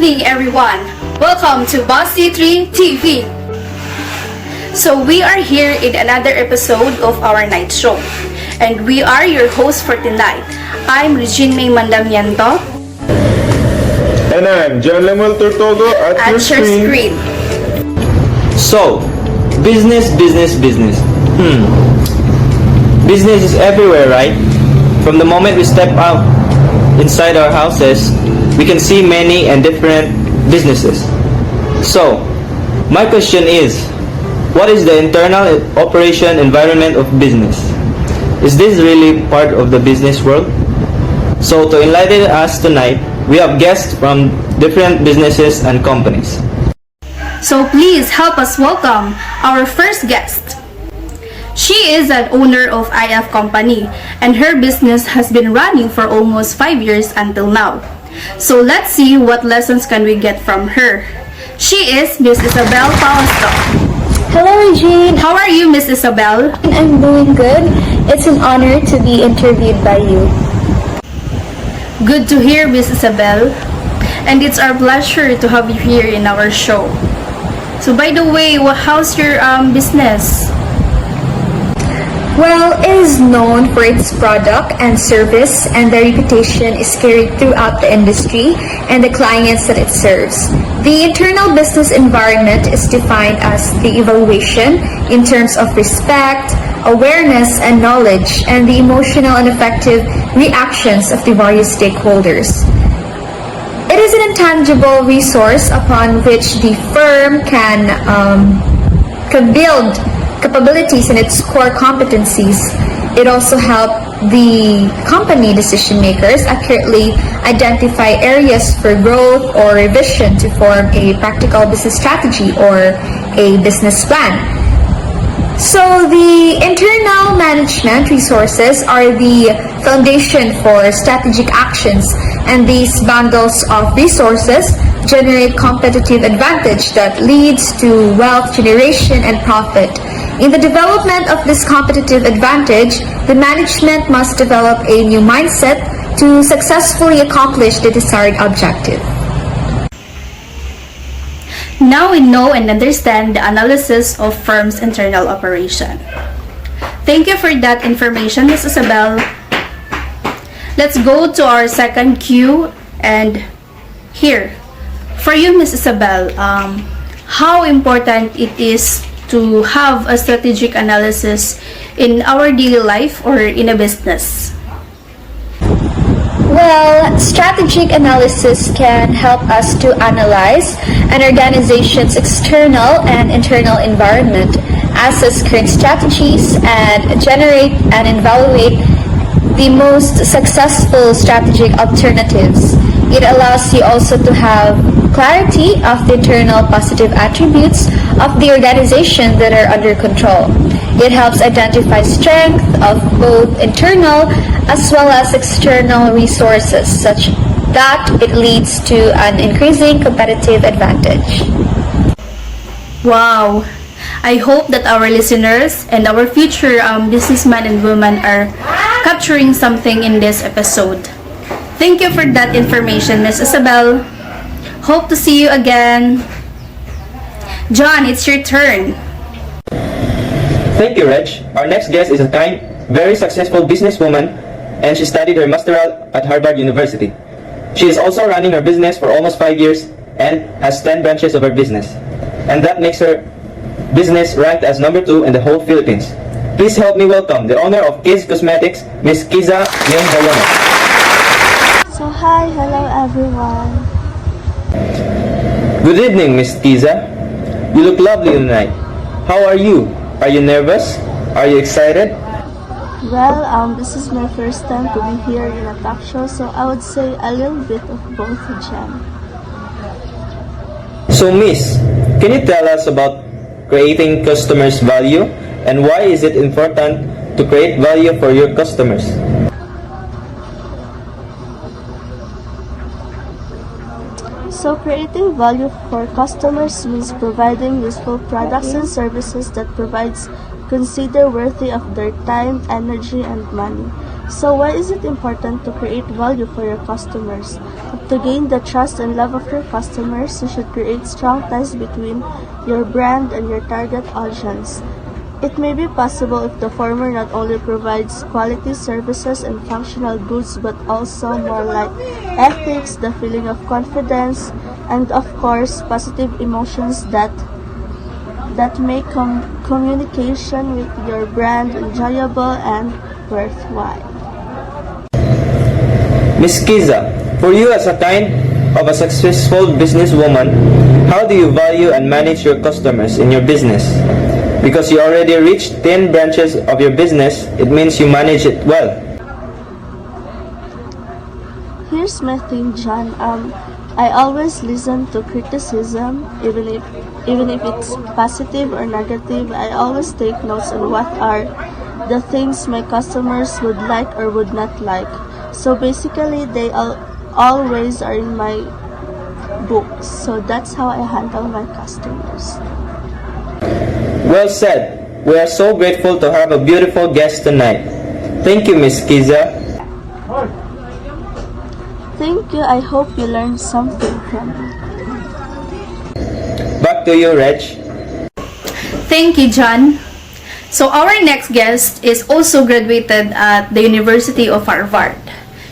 evening, everyone. Welcome to Boss C3 TV. So we are here in another episode of our night show. And we are your hosts for tonight. I'm Regine May Mandamiento. And I'm John Lemuel Tortogo at your screen. So, business. Business is everywhere, right? From the moment we step out inside our houses, we can see many and different businesses. So, my question is, what is the internal operation environment of business? Is this really part of the business world? So, to enlighten us tonight, we have guests from different businesses and companies. So please help us welcome our first guest. She is an owner of IF Company and her business has been running for almost 5 years until now. So let's see what lessons can we get from her. She is Miss Isabel Pausto. Hello, Regine. How are you, Miss Isabel? I'm doing good. It's an honor to be interviewed by you. Good to hear, Miss Isabel. And it's our pleasure to have you here in our show. So by the way, how's your business? Well, it is known for its product and service, and the reputation is carried throughout the industry and the clients that it serves. The internal business environment is defined as the evaluation in terms of respect, awareness, and knowledge, and the emotional and effective reactions of the various stakeholders. It is an intangible resource upon which the firm can build capabilities in its core competencies. It also helps the company decision makers accurately identify areas for growth or revision to form a practical business strategy or a business plan. So the internal management resources are the foundation for strategic actions, and these bundles of resources generate competitive advantage that leads to wealth generation and profit. In the development of this competitive advantage, the management must develop a new mindset to successfully accomplish the desired objective. Now we know and understand the analysis of firm's internal operation. Thank you for that information, Ms. Isabel. Let's go to our second cue, and here, for you, Ms. Isabel, how important it is to have a strategic analysis in our daily life or in a business? Well, strategic analysis can help us to analyze an organization's external and internal environment, assess current strategies, and generate and evaluate the most successful strategic alternatives. It allows you also to have clarity of the internal positive attributes of the organization that are under control. It helps identify strength of both internal as well as external resources, such that it leads to an increasing competitive advantage. Wow! I hope that our listeners and our future businessmen and women are capturing something in this episode. Thank you for that information, Ms. Isabel. Hope to see you again. John, it's your turn. Thank you, Reg. Our next guest is a kind, very successful businesswoman, and she studied her masteral at Harvard University. She is also running her business for almost 5 years and has 10 branches of her business. And that makes her business ranked as number 2 in the whole Philippines. Please help me welcome the owner of Kiz Cosmetics, Ms. Kiza Yung Balona. So hi, hello everyone. Good evening, Ms. Kiza. You look lovely tonight. How are you? Are you nervous? Are you excited? Well, this is my first time to be here in a talk show, so I would say a little bit of both, Jen. So, Miss, can you tell us about creating customers' value and why is it important to create value for your customers? So creating value for customers means providing useful products and services that provides consider worthy of their time, energy, and money. So why is it important to create value for your customers? To gain the trust and love of your customers, you should create strong ties between your brand and your target audience. It may be possible if the former not only provides quality services and functional goods but also more like ethics, the feeling of confidence, and of course positive emotions that make communication with your brand enjoyable and worthwhile. Miss Kiza, for you as a kind of a successful businesswoman, how do you value and manage your customers in your business? Because you already reached 10 branches of your business, it means you manage it well. Here's my thing, John. I always listen to criticism, even if it's positive or negative. I always take notes on what are the things my customers would like or would not like. So basically, they always are in my books. So that's how I handle my customers. Well said. We are so grateful to have a beautiful guest tonight. Thank you, Miss Kiza. Thank you. I hope you learned something from me. Back to you, Reg. Thank you, John. So our next guest is also graduated at the University of Harvard.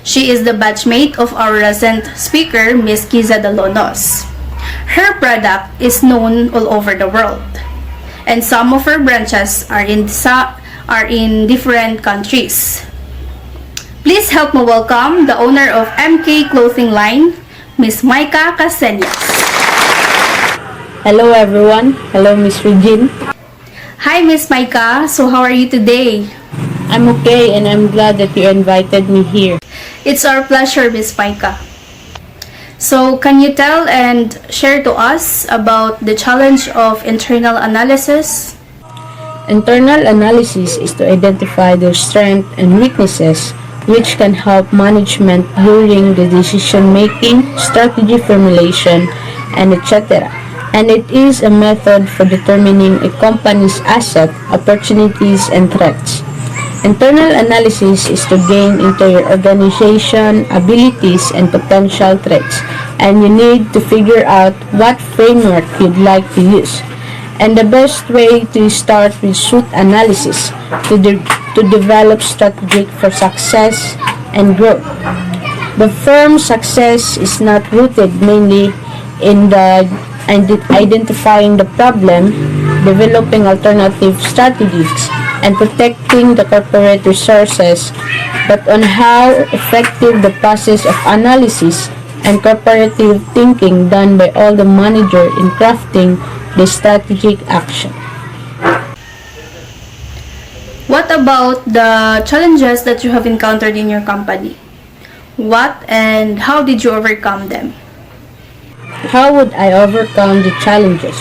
She is the batchmate of our recent speaker, Miss Kiza Dalonos. Her product is known all over the world, and some of her branches are in different countries. Please help me welcome the owner of MK Clothing Line, Miss Maika Caseñas. Hello everyone. Hello Miss Regine. Hi Miss Maika, so how are you today? I'm okay and I'm glad that you invited me here. It's our pleasure, Miss Maika. So can you tell and share to us about the challenge of internal analysis? Internal analysis is to identify their strengths and weaknesses, which can help management during the decision making, strategy formulation, and etc. And it is a method for determining a company's asset, opportunities, and threats. Internal analysis is to gain into your organization, abilities, and potential threats, and you need to figure out what framework you'd like to use. And the best way to start with SWOT analysis to develop strategy for success and growth. The firm's success is not rooted mainly in identifying the problem, developing alternative strategies, and protecting the corporate resources, but on how effective the process of analysis and cooperative thinking done by all the manager in crafting the strategic action. What about the challenges that you have encountered in your company? What and how did you overcome them? How would I overcome the challenges?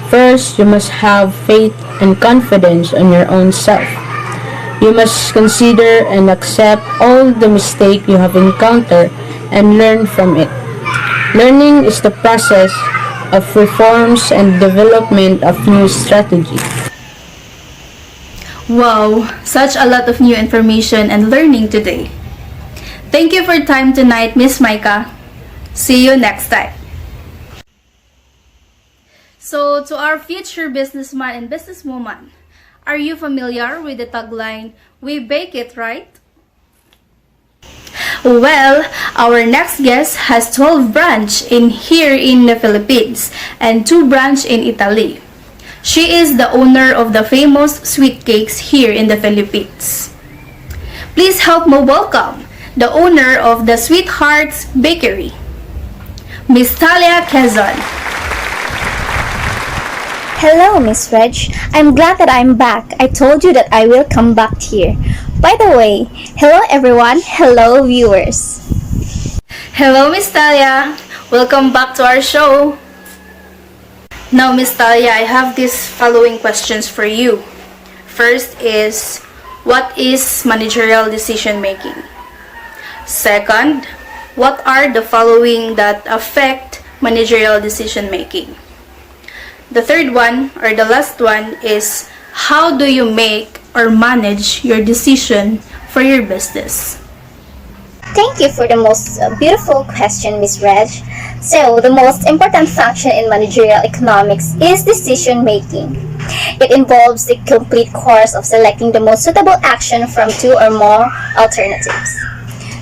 First, you must have faith and confidence in your own self. You must consider and accept all the mistakes you have encountered and learn from it. Learning is the process of reforms and development of new strategy. Wow, such a lot of new information and learning today. Thank you for your time tonight, Miss Maika. See you next time. So, to our future businessman and businesswoman, are you familiar with the tagline, "We bake it, right?" Well, our next guest has 12 branch here in the Philippines and 2 branch in Italy. She is the owner of the famous sweet cakes here in the Philippines. Please help me welcome the owner of the Sweethearts Bakery, Miss Talia Quezon. Hello, Miss Reg. I'm glad that I'm back. I told you that I will come back here. By the way, hello everyone. Hello viewers. Hello, Miss Talia. Welcome back to our show. Now, Miss Talia, I have these following questions for you. First is, what is managerial decision making? Second, what are the following that affect managerial decision making? The third one, or the last one, is how do you make or manage your decision for your business? Thank you for the most beautiful question, Miss Reg. So, the most important function in managerial economics is decision making. It involves the complete course of selecting the most suitable action from two or more alternatives.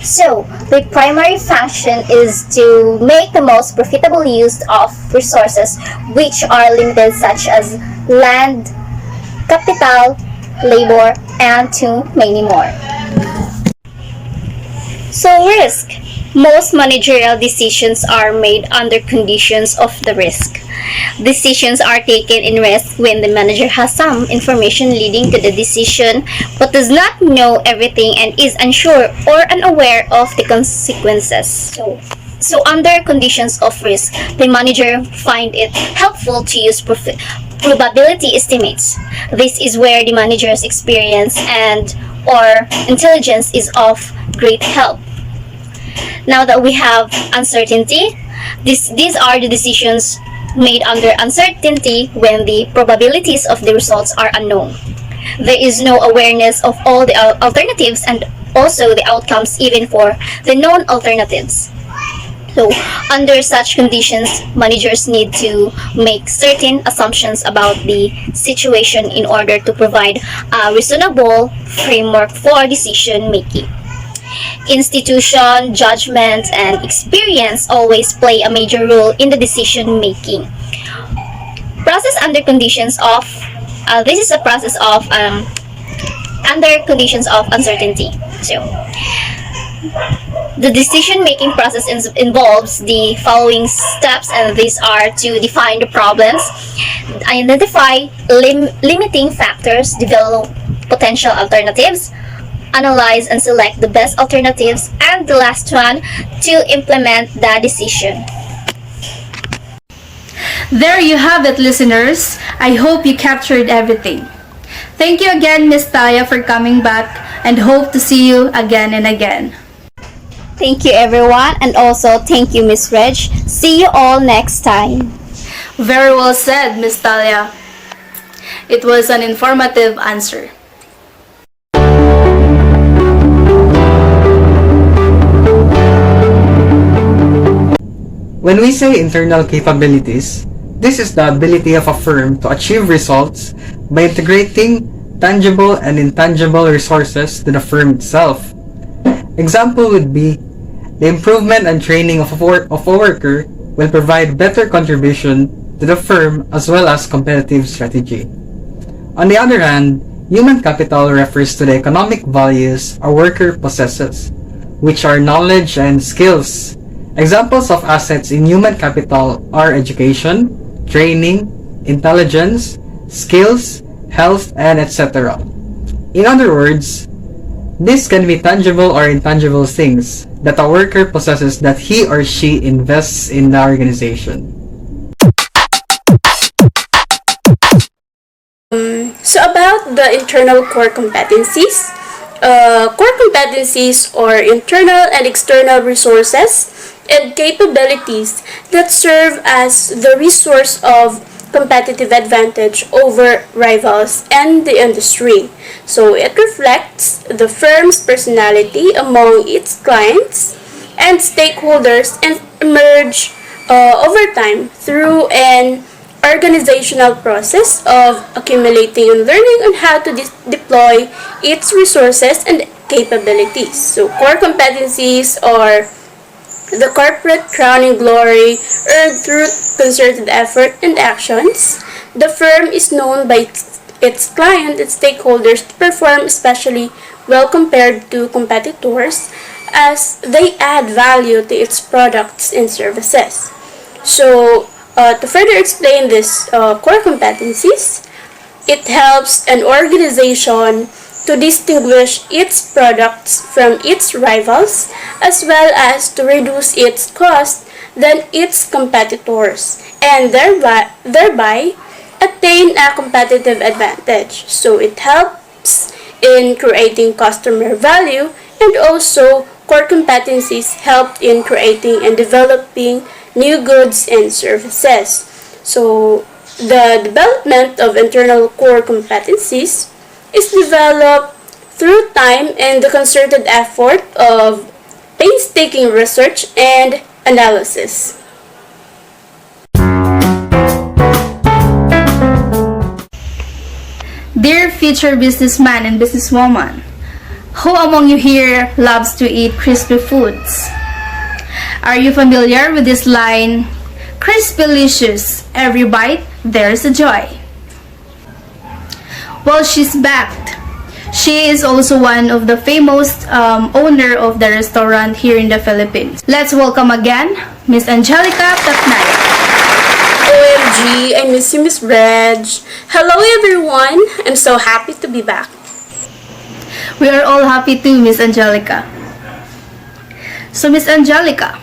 So, the primary function is to make the most profitable use of resources which are limited, such as land, capital, labor, and too many more. So, risk. Most managerial decisions are made under conditions of the risk. Decisions are taken in risk when the manager has some information leading to the decision but does not know everything and is unsure or unaware of the consequences. So under conditions of risk, the manager find it helpful to use probability estimates. This is where the manager's experience and or intelligence is of great help. Now that we have uncertainty, these are the decisions made under uncertainty when the probabilities of the results are unknown. There is no awareness of all the alternatives and also the outcomes even for the known alternatives. So, under such conditions, managers need to make certain assumptions about the situation in order to provide a reasonable framework for decision making. Institution, judgment, and experience always play a major role in the decision making. Process under conditions of this is a process of under conditions of uncertainty. So, the decision-making process involves the following steps, and these are to define the problems, identify limiting factors, develop potential alternatives, analyze and select the best alternatives, and the last one, to implement the decision. There you have it, listeners. I hope you captured everything. Thank you again, Miss Taya, for coming back, and hope to see you again and again. Thank you, everyone, and also thank you, Miss Reg. See you all next time. Very well said, Miss Talia. It was an informative answer. When we say internal capabilities, this is the ability of a firm to achieve results by integrating tangible and intangible resources to the firm itself. Example would be the improvement and training of a worker will provide better contribution to the firm as well as competitive strategy. On the other hand, human capital refers to the economic values a worker possesses, which are knowledge and skills. Examples of assets in human capital are education, training, intelligence, skills, health, and etc. In other words, this can be tangible or intangible things that a worker possesses that he or she invests in the organization. So about the internal core competencies, core competencies are internal and external resources and capabilities that serve as the resource of competitive advantage over rivals and the industry. So it reflects the firm's personality among its clients and stakeholders and emerge over time through an organizational process of accumulating and learning on how to deploy its resources and capabilities. So core competencies are the corporate crowning glory earned through concerted effort and actions. The firm is known by its client and stakeholders to perform especially well compared to competitors as they add value to its products and services. So, to further explain this core competencies, it helps an organization to distinguish its products from its rivals as well as to reduce its cost than its competitors and thereby attain a competitive advantage. So it helps in creating customer value, and also core competencies help in creating and developing new goods and services. So the development of internal core competencies is developed through time and the concerted effort of painstaking research and analysis. Dear future businessman and businesswoman, who among you here loves to eat crispy foods? Are you familiar with this line, "Crispylicious, every bite, there's a joy"? Well, she's backed. She is also one of the famous owner of the restaurant here in the Philippines. Let's welcome again, Miss Angelica Patnaik. OMG, I miss you, Miss Reg. Hello, everyone. I'm so happy to be back. We are all happy too, Miss Angelica. So, Miss Angelica,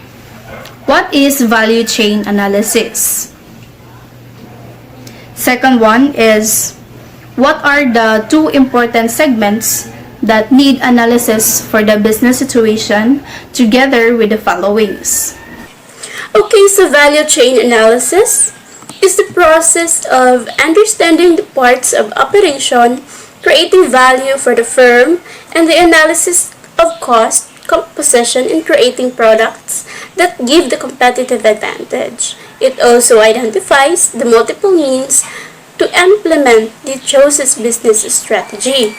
what is value chain analysis? Second one is, what are the two important segments that need analysis for the business situation together with the followings? Okay, so value chain analysis is the process of understanding the parts of operation, creating value for the firm, and the analysis of cost composition in creating products that give the competitive advantage. It also identifies the multiple means to implement the chosen business strategy.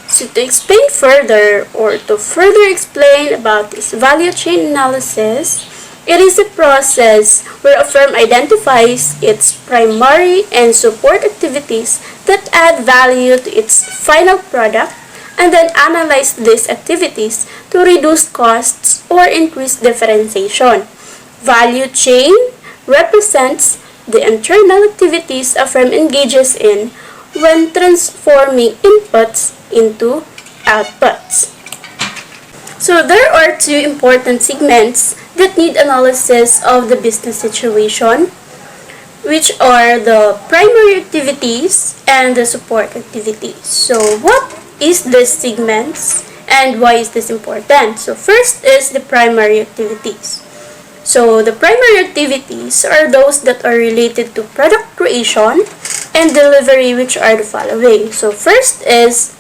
So to explain further, or to further explain about this value chain analysis, it is a process where a firm identifies its primary and support activities that add value to its final product and then analyze these activities to reduce costs or increase differentiation. Value chain represents the internal activities a firm engages in when transforming inputs into outputs. So there are two important segments that need analysis of the business situation, which are the primary activities and the support activities. So what is these segments and why is this important? So first is the primary activities. So the primary activities are those that are related to product creation and delivery, which are the following. So first is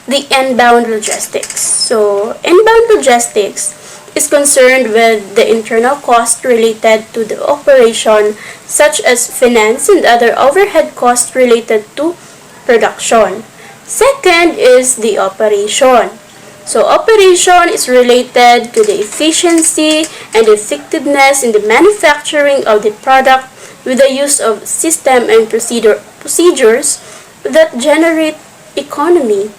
the inbound logistics. So inbound logistics is concerned with the internal cost related to the operation, such as finance and other overhead costs related to production. Second is the operation. So operation is related to the efficiency and effectiveness in the manufacturing of the product with the use of system and procedures that generate economy.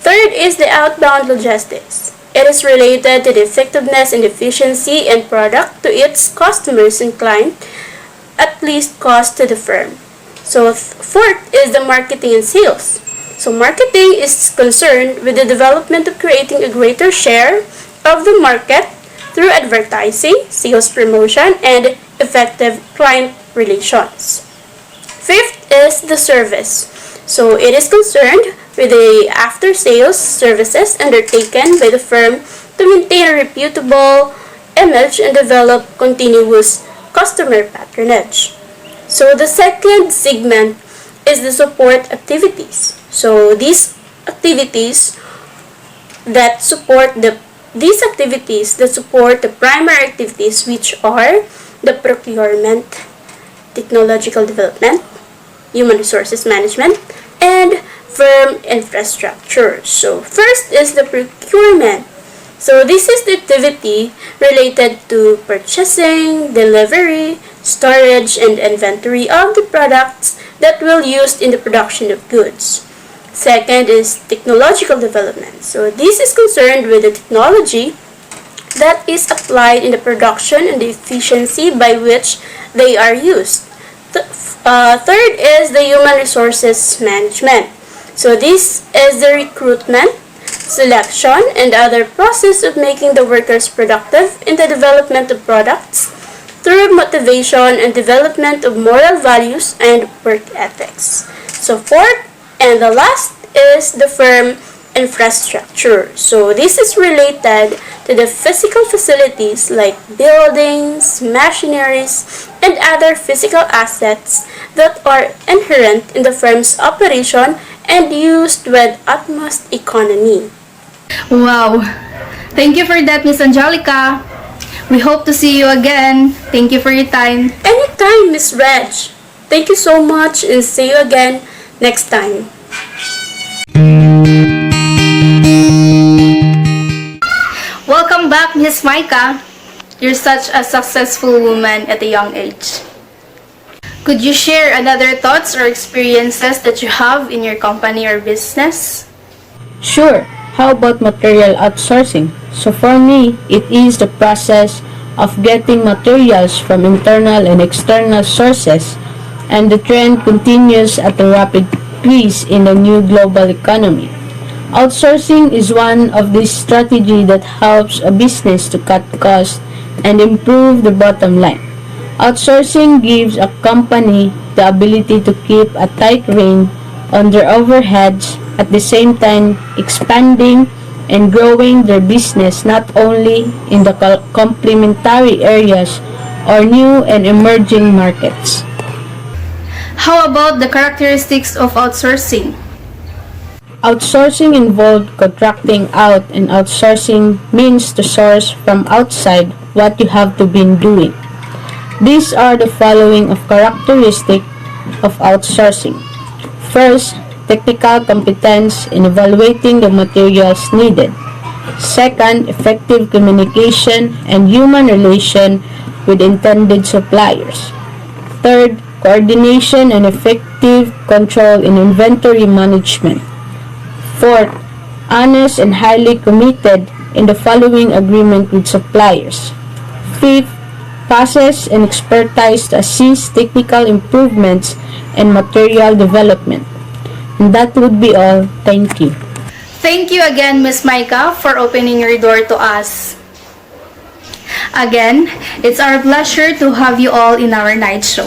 Third is the outbound logistics. It is related to the effectiveness and efficiency and product to its customers and client, at least cost to the firm. So fourth is the marketing and sales. So marketing is concerned with the development of creating a greater share of the market through advertising, sales promotion, and effective client relations. Fifth is the service. So it is concerned with the after-sales services undertaken by the firm to maintain a reputable image and develop continuous customer patronage. So the second segment is the support activities. So these activities that support the primary activities, which are the procurement, technological development, human resources management, and firm infrastructure. So first is the procurement. So this is the activity related to purchasing, delivery, storage, and inventory of the products that will be used in the production of goods. Second is technological development. So this is concerned with the technology that is applied in the production and the efficiency by which they are used. Third is the human resources management. So this is the recruitment, selection, and other process of making the workers productive in the development of products through motivation and development of moral values and work ethics. So fourth and the last is the firm infrastructure. So this is related to the physical facilities like buildings, machineries, and other physical assets that are inherent in the firm's operation and used with utmost economy. Wow! Thank you for that, Miss Angelica. We hope to see you again. Thank you for your time. Anytime, Miss Reg. Thank you so much and see you again next time. Welcome back, Miss Micah. You're such a successful woman at a young age. Could you share another thoughts or experiences that you have in your company or business? Sure. How about material outsourcing? So for me, it is the process of getting materials from internal and external sources, and the trend continues at a rapid pace in the new global economy. Outsourcing is one of these strategies that helps a business to cut costs and improve the bottom line. Outsourcing gives a company the ability to keep a tight rein on their overheads, at the same time expanding and growing their business not only in the complementary areas or new and emerging markets. How about the characteristics of outsourcing? Outsourcing involved contracting out, and outsourcing means to source from outside what you have to been doing. These are the following of characteristics of outsourcing. First, technical competence in evaluating the materials needed. Second, effective communication and human relation with intended suppliers. Third, coordination and effective control in inventory management. Fourth, honest and highly committed in the following agreement with suppliers. Fifth, process and expertise to assist technical improvements and material development. And that would be all. Thank you. Thank you again, Miss Micah, for opening your door to us. Again, it's our pleasure to have you all in our night show.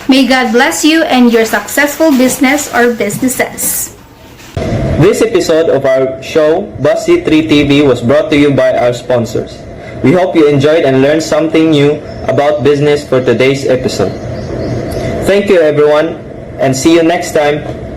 May God bless you and your successful business or businesses. This episode of our show, Bus C3 TV, was brought to you by our sponsors. We hope you enjoyed and learned something new about business for today's episode. Thank you everyone, and see you next time.